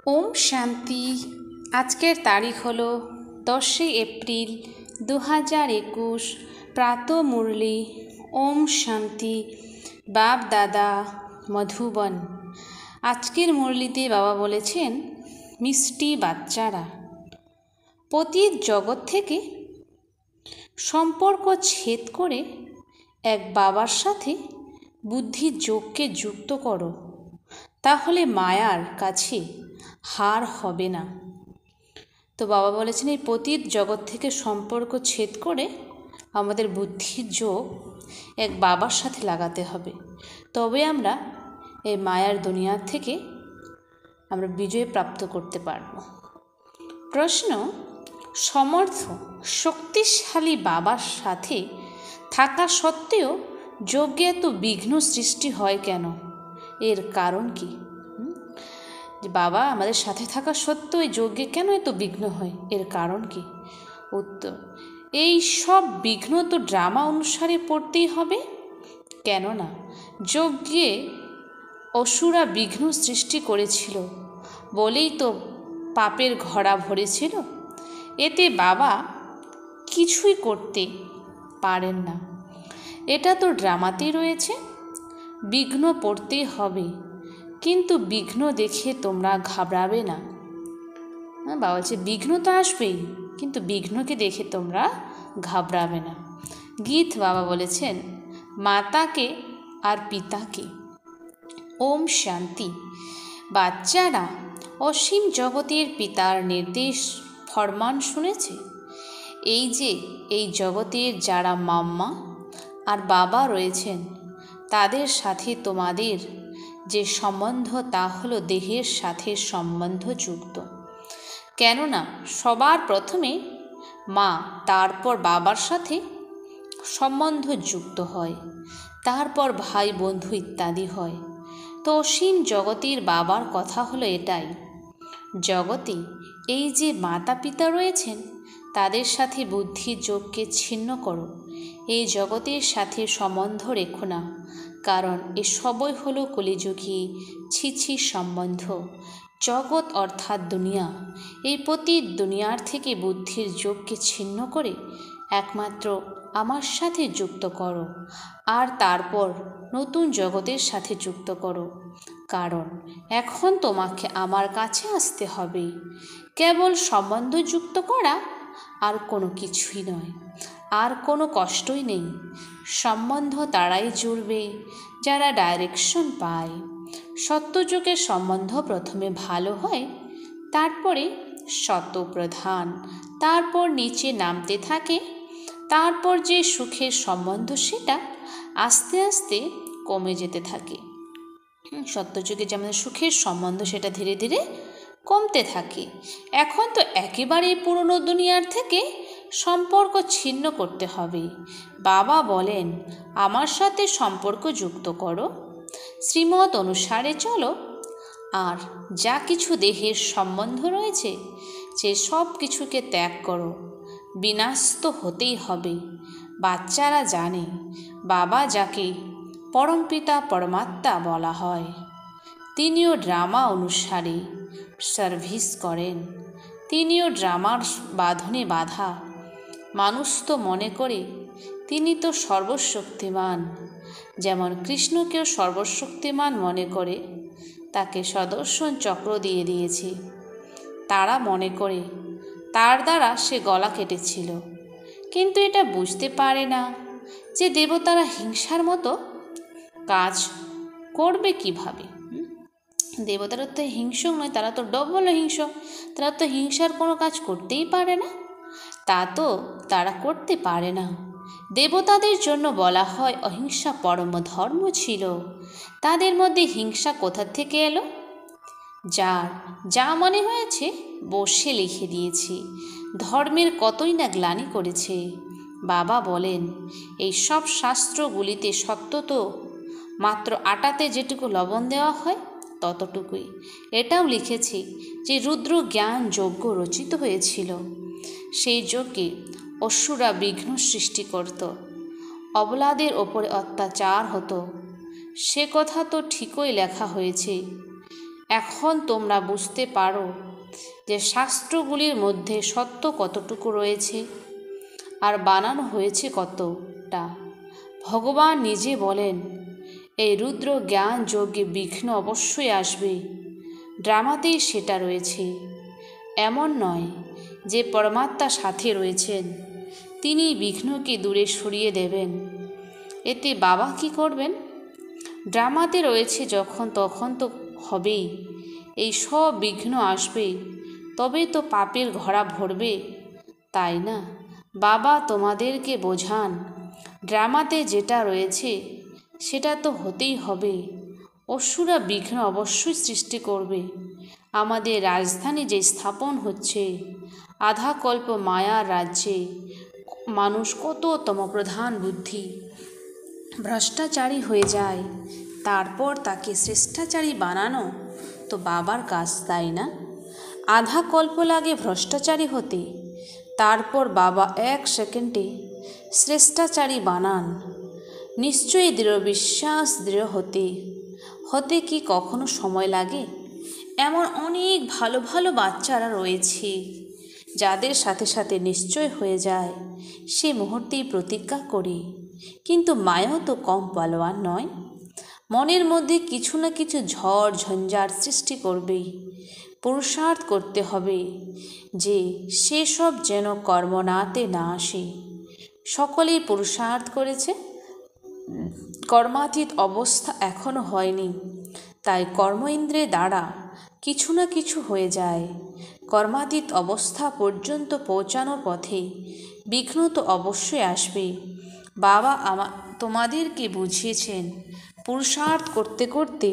ওম শান্তি। আজকের তারিখ হলো 10 এপ্রিল 2021। প্রাত মুরলি। ওম শান্তি। বাপ দাদা মধুবন। আজকের মুরলিতে বাবা বলেছেন, মিষ্টি বাচ্চারা, পতিত জগৎ থেকে সম্পর্ক ছেদ করে এক বাবার সাথে বুদ্ধির যোগকে যুক্ত করো, তাহলে মায়ার কাছে হার হবে না। তো বাবা বলেছেন, এই পতিত জগৎ থেকে সম্পর্ক ছেদ করে আমাদের বুদ্ধির যোগ এক বাবার সাথে লাগাতে হবে, তবে আমরা এই মায়ার দুনিয়ার থেকে আমরা বিজয় প্রাপ্ত করতে পারব। প্রশ্ন: সমর্থ শক্তিশালী বাবার সাথে থাকা সত্ত্বেও যজ্ঞে এত বিঘ্ন সৃষ্টি হয় কেন? এর কারণ কি? যে বাবা আমাদের সাথে থাকা সত্ত্বেও এই যজ্ঞে কেন এত বিঘ্ন হয়, এর কারণ কি? উত্তর: এই সব বিঘ্ন তো ড্রামা অনুসারে পড়তেই হবে। কেননা যজ্ঞে অসুরা বিঘ্ন সৃষ্টি করেছিল বলেই তো পাপের ঘড়া ভরেছিল। এতে বাবা কিছুই করতে পারেন না, এটা তো ড্রামাতেই রয়েছে। বিঘ্ন পড়তেই হবে, কিন্তু বিঘ্ন দেখে তোমরা ঘাবড়াবে না। বাবা বলছে বিঘ্ন তো আসবেই, কিন্তু বিঘ্নকে দেখে তোমরা ঘাবড়াবে না। গীত বাবা বলেছেন, মাতাকে আর পিতাকে। ওম শান্তি। বাচ্চারা অসীম জগতের পিতার নির্দেশ ফরমান শুনেছে। এই জগতের যারা মাম্মা আর বাবা রয়েছেন, তাদের সাথে তোমাদের যে সম্বন্ধ তা হলো দেহের সাথে সম্বন্ধযুক্ত। কেননা সবার প্রথমে মা, তারপর বাবার সাথে সম্বন্ধযুক্ত হয়, তারপর ভাই বন্ধু ইত্যাদি হয়। তো অসীম জগতের বাবার কথা হলো এটাই, জগতে এই যে মাতা পিতা রয়েছেন তাদের সাথে বুদ্ধির যোগকে ছিন্ন করো, এই জগতের সাথে সম্বন্ধ রেখো না, কারণ এ সবই হলো কলিযুগী ছিছি সম্বন্ধ। জগৎ অর্থাৎ দুনিয়া, এই পতিত দুনিয়ার থেকে বুদ্ধির যোগকে ছিন্ন করে একমাত্র আমার সাথে যুক্ত করো, আর তারপর নতুন জগতের সাথে যুক্ত করো। কারণ এখন তোমাকে আমার কাছে আসতে হবে। কেবল সম্বন্ধ যুক্ত করা আর কোনো কিছুই নয়, আর কোনো কষ্টই নেই। সম্বন্ধ তারাই জুড়বে যারা ডাইরেকশন পায়। সত্যযুগের সম্বন্ধ প্রথমে ভালো হয়, তারপরে শতপ্রধান, তারপর নিচে নামতে থাকে, তারপর যে সুখের সম্বন্ধ সেটা আস্তে আস্তে কমে যেতে থাকে। সত্যযুগে যে আমাদের সুখের সম্বন্ধ সেটা ধীরে ধীরে কমতে থাকে। এখন তো একেবারে পুরনো দুনিয়ার থেকে সম্পর্ক ছিন্ন করতে হবে। বাবা বলেন, আমার সাথে সম্পর্ক যুক্ত করো, শ্রীমত অনুসারে চলো, আর যা কিছু দেহের সম্বন্ধ রয়েছে সে সব কিছুকে ত্যাগ করো। বিনাশ তো হতেই হবে। বাচ্চারা জানে বাবা যাকে পরমপিতা পরমাত্মা বলা হয়, তিনিও ড্রামা অনুসারে সার্ভিস করেন, তিনিও ড্রামার বাঁধনে বাঁধা। মানুষ তো মনে করে তিনি তো সর্বশক্তিমান, যেমন কৃষ্ণকেও সর্বশক্তিমান মনে করে তাকে সুদর্শন চক্র দিয়ে দিয়েছে। তারা মনে করে তার দ্বারা সে গলা কেটেছিল, কিন্তু এটা বুঝতে পারে না যে দেবতারা হিংসার মতো কাজ করবে কিভাবে। দেবতারা তো হিংসক নয়, তারা তো ডবল হিংসক, তারা তো হিংসার কোনো কাজ করতেই পারে না। তা তো তারা করতে পারে না। দেবতাদের জন্য বলা হয় অহিংসা পরম ধর্ম ছিল। তাদের মধ্যে হিংসা কোথা থেকে এলো? যার যা মনে হয়েছে বসে লিখে দিয়েছে, ধর্মের কতই না গ্লানি করেছে। বাবা বলেন, এই সব শাস্ত্রগুলিতে সত্য তো মাত্র আটাতে যেটুকু লবণ দেওয়া হয় ততটুকুই। এটাও লিখেছি যে রুদ্র জ্ঞান যজ্ঞ রচিত হয়েছিল, সেই যজ্ঞে অসুরা বিঘ্ন সৃষ্টি করত, অবলাদের ওপরে অত্যাচার হতো। সে কথা তো ঠিকই লেখা হয়েছে এখন তোমরা বুঝতে পারো যে শাস্ত্রগুলির মধ্যে সত্য কতটুকু রয়েছে আর বানানো হয়েছে কতটা। ভগবান নিজে বলেন, এই রুদ্র জ্ঞান যোগে বিঘ্ন অবশ্যই আসবে। ড্রামাতেই সেটা রয়েছে। এমন নয় যে পরমাত্মা সাথে রয়েছেন, তিনি বিঘ্নকে দূরে সরিয়ে দেবেন। এতে বাবা কি করবেন? ড্রামাতে রয়েছে যখন তখন তো হবেই। এই সব বিঘ্ন আসবে, তবেই তো পাপের ঘোড়া ভরবে, তাই না? বাবা তোমাদেরকে বোঝান, ড্রামাতে যেটা রয়েছে সেটা তো হতেই হবে। অসুরা বিঘ্ন অবশ্যই সৃষ্টি করবে। আমাদের রাজধানী যে স্থাপন হচ্ছে, আধা কল্প মায়ার রাজ্যে মানুষ কত তমপ্রধান বুদ্ধি ভ্রষ্টাচারী হয়ে যায়, তারপর তাকে শ্রেষ্ঠাচারী বানানো তো বাবার কাজ, তাই না? আধা কল্প লাগে ভ্রষ্টাচারী হতে, তারপর বাবা 1 সেকেন্ডে শ্রেষ্ঠাচারী বানান। নিশ্চয়ই দৃঢ় বিশ্বাস, দৃঢ় হতে কি কখনো সময় লাগে? এমন অনেক ভালো ভালো বাচ্চারা রয়েছে যাদের সাথে সাথে নিশ্চয় হয়ে যায়, সে মুহূর্তেই প্রতিজ্ঞা করে। কিন্তু মায়াও তো কম পালোয়ান নয়, মনের মধ্যে কিছু না কিছু ঝড় ঝঞ্ঝাট সৃষ্টি করবেই। পুরুষার্থ করতে হবে যে সেসব যেন কর্মনাতে না আসে। সকলেই পুরুষার্থ করেছে, কর্মাতীত অবস্থা এখনও হয়নি, তাই কর্ম ইন্দ্রিয়ের দ্বারা কিছু না কিছু হয়ে যায়। কর্মাতীত অবস্থা পর্যন্ত পৌঁছানোর পথে বিঘ্ন তো অবশ্যই আসবে। বাবা তোমাদেরকে বুঝিয়েছেন, পুরুষার্থ করতে করতে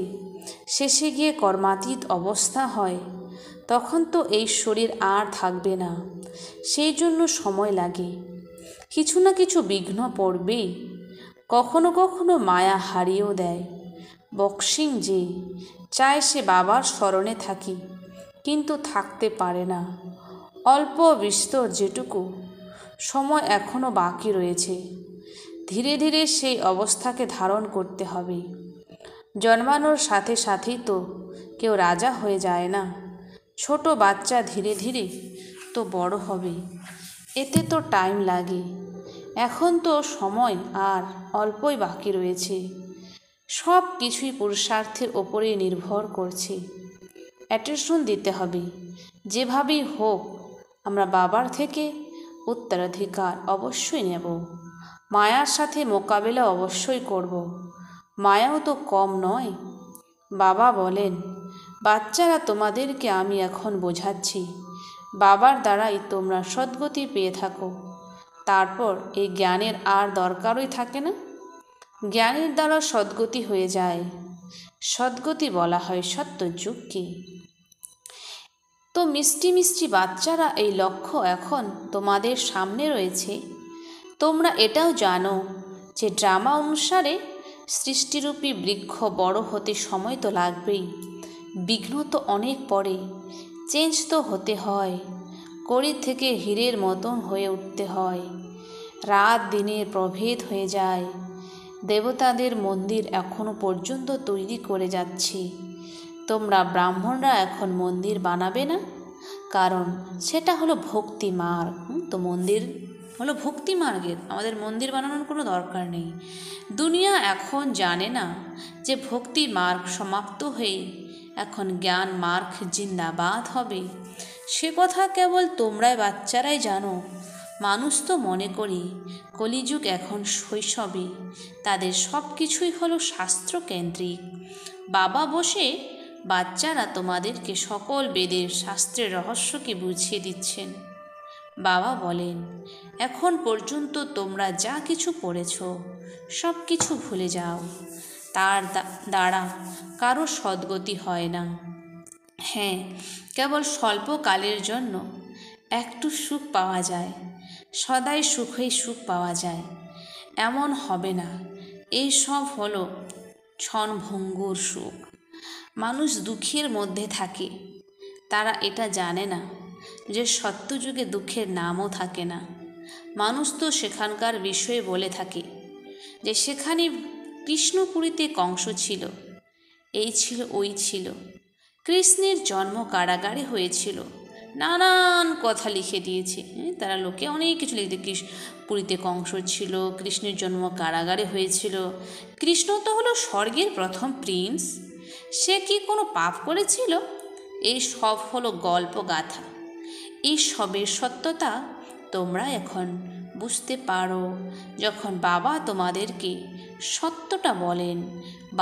শেষে গিয়ে কর্মাতীত অবস্থা হয়, তখন তো এই শরীর আর থাকবে না। সেই জন্য সময় লাগে, কিছু না কিছু বিঘ্ন পড়বেই। কখনো কখনো মায়া হারিয়েও দেয়। বক্সিং যে চায় সে বাবার স্মরণে থাকি, কিন্তু থাকতে পারে না। অল্প বিস্তর যেটুকু সময় এখনও বাকি রয়েছে, ধীরে ধীরে সেই অবস্থাকে ধারণ করতে হবে। জন্মানোর সাথে সাথেই তো কেউ রাজা হয়ে যায় না। ছোট বাচ্চা ধীরে ধীরে তো বড় হবে, এতে তো টাইম লাগে। এখন তো সময় আর অল্পই বাকি রয়েছে। সব কিছুই পুরুষার্থের ওপরেই নির্ভর করছে। অ্যাটেনশন দিতে হবে। যেভাবেই হোক আমরা বাবার থেকে উত্তরাধিকার অবশ্যই নেব। মায়ার সাথে মোকাবেলা অবশ্যই করব। মায়াও তো কম নয়। বাবা বলেন, বাচ্চারা তোমাদেরকে আমি এখন বোঝাচ্ছি, বাবার দ্বারাই তোমরা সদ্গতি পেয়ে থাকো। তারপর এই জ্ঞানের আর দরকারই থাকে না। জ্ঞানের দ্বারা সদ্গতি হয়ে যায়। সদ্গতি বলা হয় সত্যযুগকে। তো মিষ্টি মিষ্টি বাচ্চারা, এই লক্ষ্য এখন তোমাদের সামনে রয়েছে। তোমরা এটাও জানো যে ড্রামা অনুসারে সৃষ্টিরূপী বৃক্ষ বড় হতে সময় তো লাগবেই। বিঘ্ন তো অনেক পরে, চেঞ্জ তো হতে হয়। কড়ি থেকে হীরের মতন হয়ে উঠতে হয়। রাত দিনের প্রভেদ হয়ে যায়। দেবতাদের মন্দির এখনও পর্যন্ত তৈরি করে যাচ্ছি। তোমরা ব্রাহ্মণরা এখন মন্দির বানাবে না, কারণ সেটা হলো ভক্তি মার্গ। তো মন্দির হলো ভক্তি মার্গের, আমাদের মন্দির বানানোর কোনো দরকার নেই। দুনিয়া এখন জানে না যে ভক্তি মার্গ সমাপ্ত হয়ে এখন জ্ঞান মার্গ জিন্দাবাদ হবে। সে কথা কেবল তোমরাই বাচ্চারাই জানো। মানুষ তো মনে করি কলিযুগ এখন শৈশবে, তাদের সব কিছুই হলো শাস্ত্রকেন্দ্রিক। বাবা বসে বাচ্চারা তোমাদেরকে সকল বেদের শাস্ত্রের রহস্যকে বুঝিয়ে দিচ্ছেন। বাবা বলেন, এখন পর্যন্ত তোমরা যা কিছু পড়েছ সব কিছু ভুলে যাও। তার দ্বারা কারো সদ্গতি হয় না। হ্যাঁ, কেবল স্বল্পকালের জন্য একটু সুখ পাওয়া যায়, সদাই সুখেই সুখ পাওয়া যায় এমন হবে না। এই সব হলো ক্ষণভঙ্গুর সুখ। মানুষ দুঃখের মধ্যে থাকে, তারা এটা জানে না যে সত্যযুগে দুঃখের নামও থাকে না। মানুষ তো সেখানকার বিষয়ে বলে থাকে যে সেখানে কৃষ্ণপুরীতে কংস ছিল, এই ছিল ওই ছিল, কৃষ্ণের জন্ম কারাগারে হয়েছিল, নানান কথা লিখে দিয়েছে। তারা লোকে অনেক কিছু লিখে, পুরীতে কংস ছিল, কৃষ্ণের জন্ম কারাগারে হয়েছিল। কৃষ্ণ তো হলো স্বর্গের প্রথম প্রিন্স, সে কি কোনো পাপ করেছিল? এই সব হলো গল্প গাথা। এই সবের সত্যতা তোমরা এখন বুঝতে পারো যখন বাবা তোমাদেরকে সত্যটা বলেন।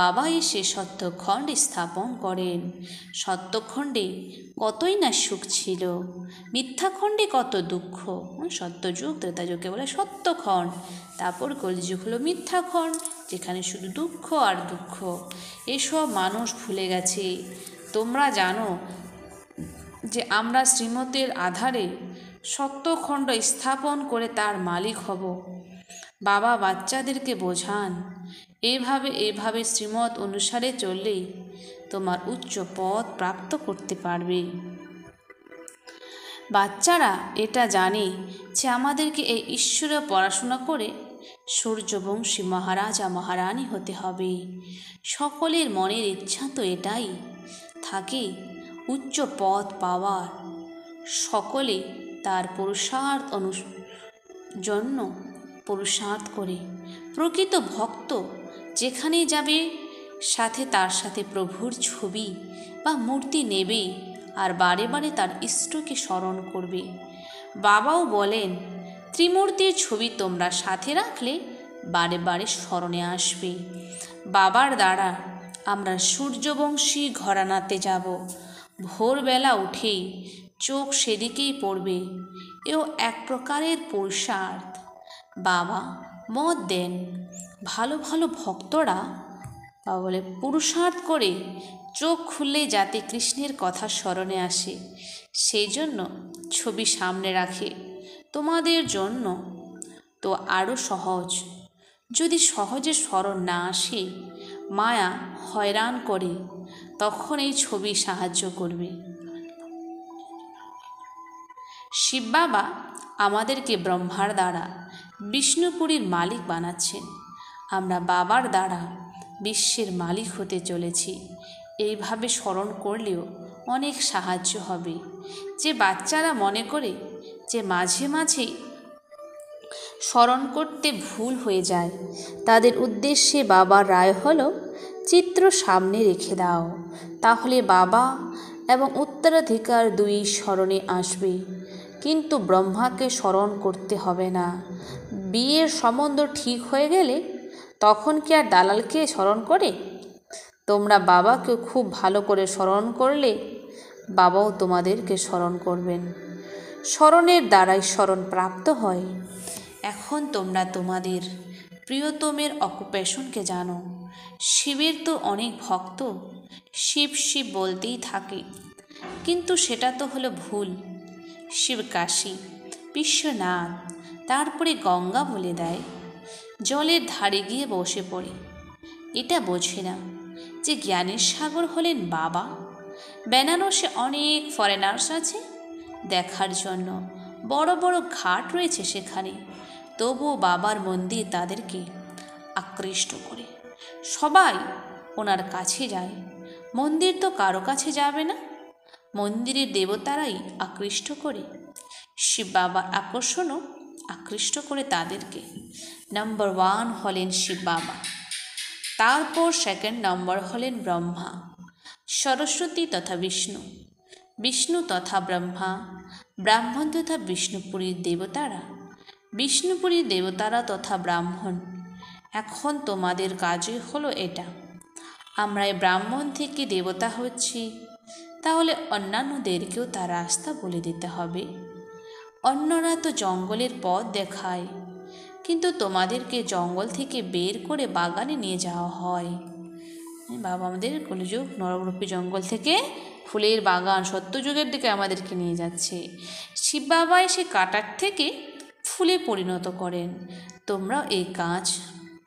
বাবা এসে সত্যখণ্ড স্থাপন করেন। সত্যখণ্ডে কতই না সুখ ছিল, মিথ্যাখণ্ডে কত দুঃখ। সত্যযুগ ত্রেতাযুগকে বলে সত্যখণ্ড, তারপর কলিযুগ হলো মিথ্যাখণ্ড, যেখানে শুধু দুঃখ আর দুঃখ। এসব মানুষ ভুলে গেছে। তোমরা জানো যে আমরা শ্রীমতের আধারে সত্যখণ্ড স্থাপন করে তার মালিক হব। বাবা বাচ্চাদেরকে বোঝান, এভাবে শ্রীমত অনুসারে চললেই তোমার উচ্চ পদ প্রাপ্ত করতে পারবে। বাচ্চারা এটা জানে যে আমাদেরকে এই ঈশ্বরে পড়াশোনা করে সূর্যবংশী মহারাজা মহারানী হতে হবে। সকলের মনের ইচ্ছা তো এটাই থাকে, উচ্চ পদ পাওয়ার। সকলে তার পুরুষার্থ জন্য পুরুষার্থ করে। প্রকৃত ভক্ত যেখানেই যাবে সাথে তার সাথে প্রভুর ছবি বা মূর্তি নেবে আর বারে বারে তার ইষ্টকে স্মরণ করবে। বাবাও বলেন, ত্রিমূর্তির ছবি তোমরা সাথে রাখলে বারে বারে স্মরণে আসবে। বাবার দ্বারা আমরা সূর্যবংশী ঘরানাতে যাব। ভোরবেলা উঠেই চোখ সেদিকেই পড়বে। এও এক প্রকারের পুরুষার্থ। বাবা মত দেন, ভালো ভালো ভক্তরা বাবা বলে পুরুষার্থ করে চোখ খুললে যাতে কৃষ্ণের কথা স্মরণে আসে, সেই জন্য ছবি সামনে রাখে। তোমাদের জন্য তো আরও সহজ। যদি সহজে স্মরণ না আসে, মায়া হয়রান করে, তখন এই ছবি সাহায্য করবে। শিব বাবা আমাদেরকে ব্রহ্মার দ্বারা বিষ্ণুপুরীর মালিক বানাচ্ছেন। আমরা বাবার দ্বারা বিশ্বের মালিক হতে চলেছি। এইভাবে স্মরণ করলেও অনেক সাহায্য হবে। যে বাচ্চারা মনে করে যে মাঝে মাঝেই স্মরণ করতে ভুল হয়ে যায়, তাদের উদ্দেশ্যে বাবার রায় হলো চিত্র সামনে রেখে দাও, তাহলে বাবা এবং উত্তরাধিকার দুই স্মরণে আসবে। কিন্তু ব্রহ্মাকে স্মরণ করতে হবে না। বিয়ের সম্বন্ধ ঠিক হয়ে গেলে তখন কি আর দালালকে স্মরণ করে? তোমরা বাবাকে খুব ভালো করে স্মরণ করলে বাবাও তোমাদেরকে স্মরণ করবেন। স্মরণের দ্বারাই স্মরণ প্রাপ্ত হয়। এখন তোমরা তোমাদের প্রিয়তমের অকুপেশনকে জানো। শিবের তো অনেক ভক্ত শিব শিব বলতেই থাকে, কিন্তু সেটা তো হলো ভুল। শিব কাশী, বিশ্বনাথ, তারপরে গঙ্গা বলে দেয়, জলের ধারে গিয়ে বসে পড়ে। এটা বোঝে না যে জ্ঞানের সাগর হলেন বাবা। বেনারসে অনেক ফরেনার্স আছে দেখার জন্য, বড় বড় ঘাট রয়েছে সেখানে, তবুও বাবার মন্দির তাদেরকে আকৃষ্ট করে। সবাই ওনার কাছে যায়। মন্দির তো কারো কাছে যাবে না, মন্দিরের দেবতারাই আকৃষ্ট করে। শিব বাবার আকর্ষণও আকৃষ্ট করে তাদেরকে। নম্বর 1 হলেন শিব বাবা, তারপর সেকেন্ড নম্বর হলেন ব্রহ্মা, সরস্বতী তথা বিষ্ণু, বিষ্ণু তথা ব্রহ্মা, ব্রাহ্মণ তথা বিষ্ণুপুরীর দেবতারা, বিষ্ণুপুরীর দেবতারা তথা ব্রাহ্মণ। এখন তোমাদের কাজই হলো এটা। আমরা এই ব্রাহ্মণ থেকে দেবতা হচ্ছি, তাহলে অন্যান্যদেরকেও তার রাস্তা বলে দিতে হবে। অন্যরা তো জঙ্গলের পথ দেখায়, কিন্তু তোমাদেরকে জঙ্গল থেকে বের করে বাগানে নিয়ে যাওয়া হয়। বাবা আমাদের কলিযুগ নররূপী জঙ্গল থেকে ফুলের বাগান সত্যযুগের দিকে আমাদেরকে নিয়ে যাচ্ছে। শিব বাবা এসে কাটার থেকে ফুলে পরিণত করেন। তোমরা এই কাজ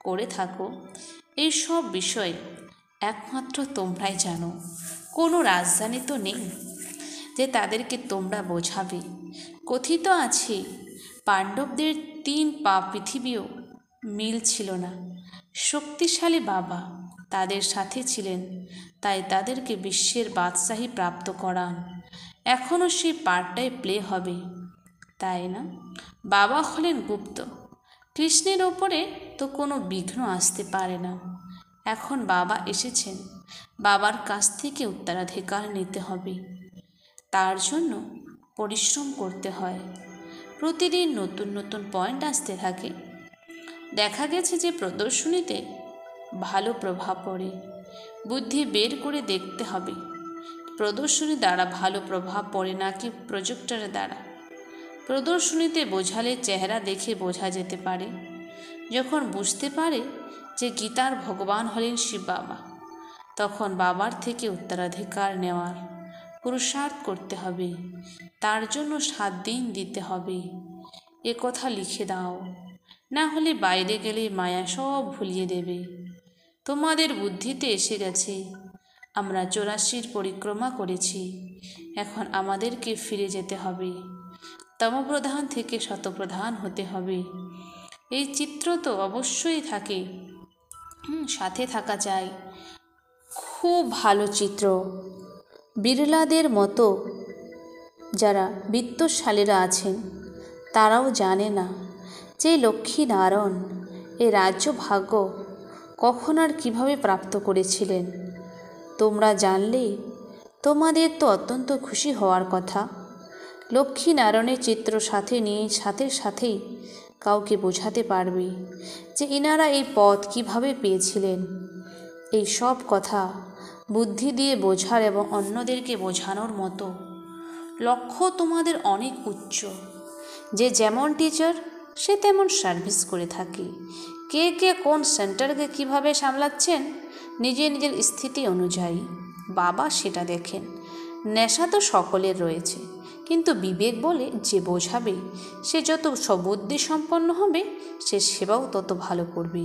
করে থাকো। এই সব বিষয় একমাত্র তোমরাই জানো। কোনো রাজধানী তো নেই যে তাদেরকে তোমরা বোঝাবে। কথিত আছে পাণ্ডবদের 3 পা পৃথিবীও মিল ছিল না। শক্তিশালী বাবা তাদের সাথে ছিলেন, তাই তাদেরকে বিশ্বের বাদশাহী প্রাপ্ত করান। এখনও সেই পার্টটাই প্লে হবে, তাই না? বাবা হলেন গুপ্ত, কৃষ্ণের ওপরে তো কোনো বিঘ্ন আসতে পারে না। এখন বাবা এসেছেন, বাবার কাছ থেকে উত্তরাধিকার নিতে হবে। তার জন্য পরিশ্রম করতে হয়। প্রতিদিন নতুন নতুন পয়েন্ট আসতে থাকে। দেখা গেছে যে প্রদর্শনীতে ভালো প্রভাব পড়ে। বুদ্ধি বের করে দেখতে হবে প্রদর্শনী দ্বারা ভালো প্রভাব পড়ে নাকি প্রজেক্টরের দ্বারা। প্রদর্শনীতে বোঝালে চেহারা দেখে বোঝা যেতে পারে। যখন বুঝতে পারে যে গীতার ভগবান হলেন শিব বাবা, তখন বাবার থেকে উত্তরাধিকার নেওয়ার পুরুষার্থ করতে হবে। তার জন্য 7 দিন দিতে হবে। এ কথা লিখে দাও, না হলে বাইরে গেলে মায়া সব ভুলিয়ে দেবে। তোমাদের বুদ্ধিতে এসে গেছে আমরা 84 পরিক্রমা করেছি, এখন আমাদেরকে ফিরে যেতে হবে। তমপ্রধান থেকে শতপ্রধান হতে হবে। এই চিত্র তো অবশ্যই থাকে, সাথে থাকা চাই। খুব ভালো চিত্র। বিড়লাদের মতো যারা বিত্তশালীরা আছেন তারাও জানে না যে লক্ষ্মীনারায়ণ এই রাজ্য ভাগ্য কখন আর কীভাবে প্রাপ্ত করেছিলেন। তোমরা জানলে তোমাদের তো অত্যন্ত খুশি হওয়ার কথা। লক্ষ্মীনারায়ণের চিত্র সাথে নিয়ে সাথেই কাউকে বোঝাতে পারবে যে ইনারা এই পথ কিভাবে পেয়েছিলেন। এই সব কথা বুদ্ধি দিয়ে বোঝার এবং অন্যদেরকে বোঝানোর মতো লক্ষ্য তোমাদের অনেক উচ্চ। যে যেমন টিচার সে তেমন সার্ভিস করে থাকে। কে কে কোন সেন্টারকে কিভাবে সামলাচ্ছেন নিজের স্থিতি অনুযায়ী বাবা সেটা দেখেন। নেশা তো সকলের রয়েছে, কিন্তু বিবেক বলে যে বোঝাবে সে যত সবুদ্ধি সম্পন্ন হবে সে সেবাও তত ভালো করবে।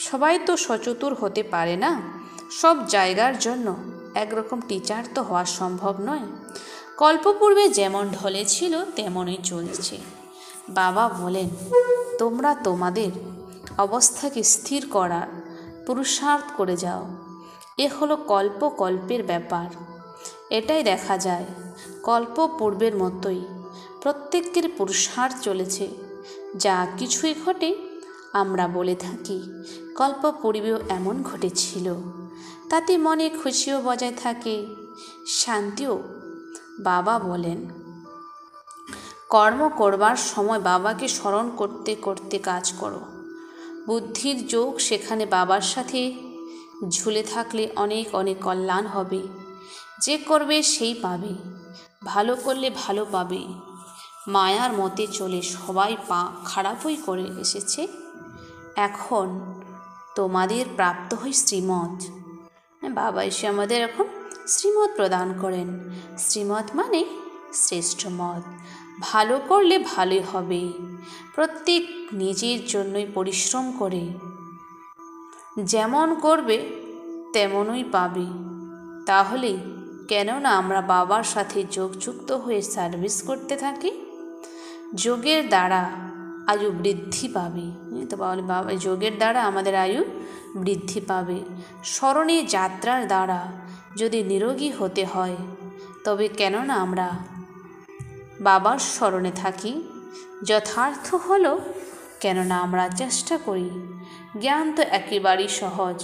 সবাই তো সচতুর হতে পারে না। সব জায়গার জন্য একরকম টিচার তো হওয়া সম্ভব নয়। কল্পপূর্বে যেমন ঢলে ছিল তেমনই চলছে। বাবা বলেন তোমরা তোমাদের অবস্থাকে স্থির করার পুরুষার্থ করে যাও। এ হলো কল্পের ব্যাপার। এটাই দেখা যায় কল্প পূর্বের মতোই প্রত্যেকের পুরুষার্থ চলেছে। যা কিছুই ঘটে আমরা বলে থাকি কল্প পূর্বেও এমন ঘটেছিল। তাতে মনে খুশিও বজায় থাকে, শান্তিও। বাবা বলেন কর্ম করবার সময় বাবাকে স্মরণ করতে করতে কাজ করো। বুদ্ধির যোগ সেখানে বাবার সাথে ঝুলে থাকলে অনেক কল্যাণ হবে। যে করবে সেই পাবে, ভালো করলে ভালো পাবে। মায়ার মতে চলে সবাই খারাপই করে এসেছে। এখন তোমাদের প্রাপ্ত হয় শ্রীমত। বাবা এসে আমাদের এখন শ্রীমত প্রদান করেন। শ্রীমত মানে শ্রেষ্ঠ মত। ভালো করলে ভালোই হবে। প্রত্যেক নিজের জন্যই পরিশ্রম করে যেমন করবে তেমনই পাবে। তাহলে কেননা আমরা বাবার সাথে যোগযুক্ত হয়ে সার্ভিস করতে থাকি। যোগের দ্বারা আয়ু বৃদ্ধি পাবে। তো বাবা যোগের দ্বারা আমাদের আয়ু বৃদ্ধি পাবে। স্মরণে যাত্রার দ্বারা যদি নিরোগী হতে হয় তবে কেননা আমরা বাবার স্মরণে থাকি। যথার্থ হলো কেননা আমরা চেষ্টা করি। জ্ঞান তো একেবারেই সহজ,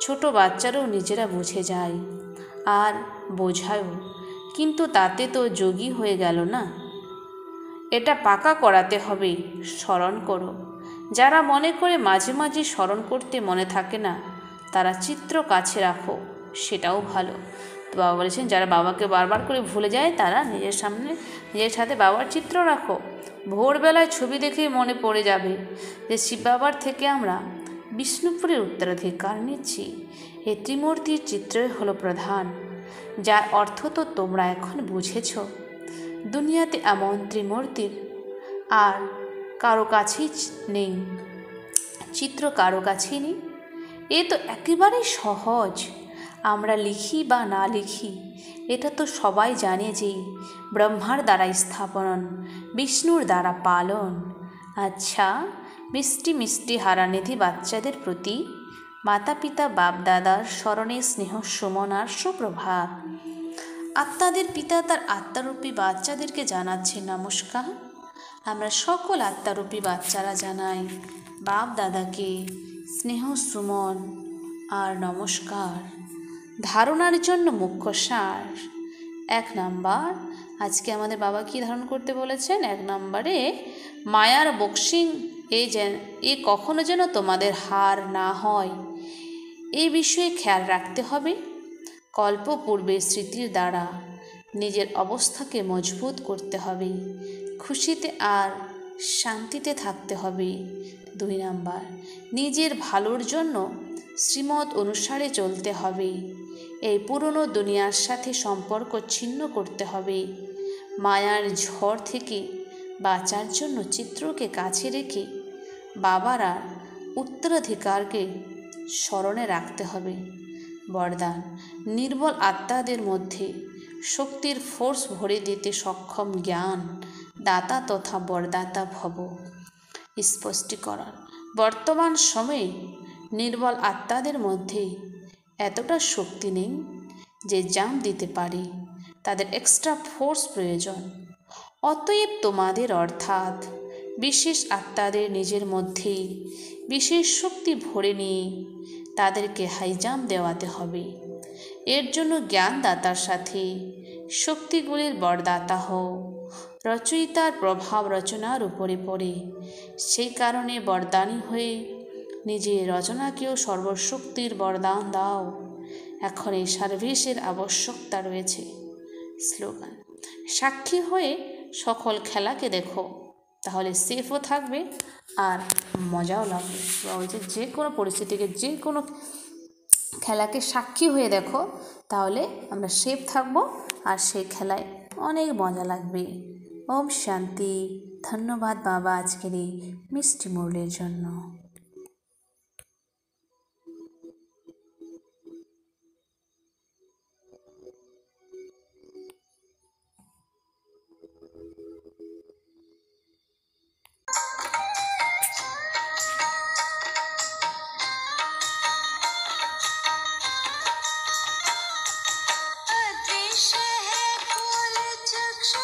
ছোট বাচ্চারাও নিজেরা বুঝে যায় আর বোঝায়ও, কিন্তু তাতে তো যোগী হয়ে গেল না। এটা পাকা করাতে হবে। স্মরণ করো। যারা মনে করে মাঝে মাঝে স্মরণ করতে মনে থাকে না তারা চিত্র কাছে রাখো, সেটাও ভালো। তো বাবা বলেছেন যারা বাবাকে বারবার করে ভুলে যায় তারা নিজের সাথে বাবার চিত্র রাখো। ভোরবেলায় ছবি দেখেই মনে পড়ে যাবে যে শিব বাবার থেকে আমরা বিষ্ণুপুরের উত্তরাধিকার নিচ্ছি। এই ত্রিমূর্তির চিত্রই হলো প্রধান, যার অর্থ তো তোমরা এখন বুঝেছ। দুনিয়াতে এমন ত্রিমূর্তির আর কারো কাছেই নেই, চিত্র কারো কাছেই নেই। এ তো একেবারেই সহজ। আমরা লিখি বা না লিখি এটা তো সবাই জানে যে ব্রহ্মার দ্বারা স্থাপন, বিষ্ণুর দ্বারা পালন। আচ্ছা, মিষ্টি মিষ্টি হারানিধি বাচ্চাদের প্রতি মাতা পিতা বাপ দাদার স্মরণে স্নেহ সুমন আর সুপ্রভাত। আত্মাদের পিতা তার আত্মারূপী বাচ্চাদেরকে জানাচ্ছে নমস্কার। আমরা সকল আত্মারূপী বাচ্চারা জানাই বাপ দাদাকে স্নেহ সুমন আর নমস্কার। ধারণার জন্য মুখ্য সার। 1 নাম্বার, আজকে আমাদের বাবা কি ধারণ করতে বলেছেন? 1 নম্বরে, মায়ার বক্সিং এ কখনো যেন তোমাদের হার না হয়, এই বিষয়ে খেয়াল রাখতে হবে। কল্প পূর্বের স্মৃতির দ্বারা নিজের অবস্থাকে মজবুত করতে হবে। খুশিতে আর শান্তিতে থাকতে হবে। 2 নাম্বার, নিজের ভালোর জন্য শ্রীমত অনুসারে চলতে হবে। এই পুরনো দুনিয়ার সাথে সম্পর্ক ছিন্ন করতে হবে। মায়ার ঝড় থেকে বাঁচার জন্য চিত্রকে কাছে রেখে বাবার আর উত্তরাধিকারকে স্মরণে রাখতে হবে। বরদান, নির্বল আত্মাদের মধ্যে শক্তির ফোর্স ভরে দিতে সক্ষম জ্ঞান দাতা তথা বরদাতা ভব। স্পষ্টীকরণ, বর্তমান সময়ে নির্বল আত্মাদের মধ্যে এতটা শক্তি নেই যে জাম্প দিতে পারে, তাদের এক্সট্রা ফোর্স প্রয়োজন। অতএব তোমাদের অর্থাৎ বিশেষ আত্মাদের নিজের মধ্যেই বিশেষ শক্তি ভরে নিয়ে তাদেরকে হাই জাম্প দেওয়াতে হবে। এর জন্য জ্ঞানদাতার সাথে শক্তিগুলির বরদাতা হও। রচয়িতার প্রভাব রচনার উপরে পড়ে, সেই কারণে বরদানী হয়ে নিজের রচনাকেও সর্বশক্তির বরদান দাও। এখন এই সার্ভিসের আবশ্যকতা রয়েছে। স্লোগান, সাক্ষী হয়ে সকল খেলাকে দেখো, তাহলে সেফও থাকবে আর মজাও লাগবে। বলছে যে কোনো পরিস্থিতিকে, যে কোনো খেলাকে সাক্ষী হয়ে দেখো, তাহলে আমরা সেফ থাকবো আর সেই খেলায় অনেক মজা লাগবে। ওম শান্তি। ধন্যবাদ বাবা আজকের এই মিষ্টি মুরলির জন্য। अदृश्य है फूल चक्षु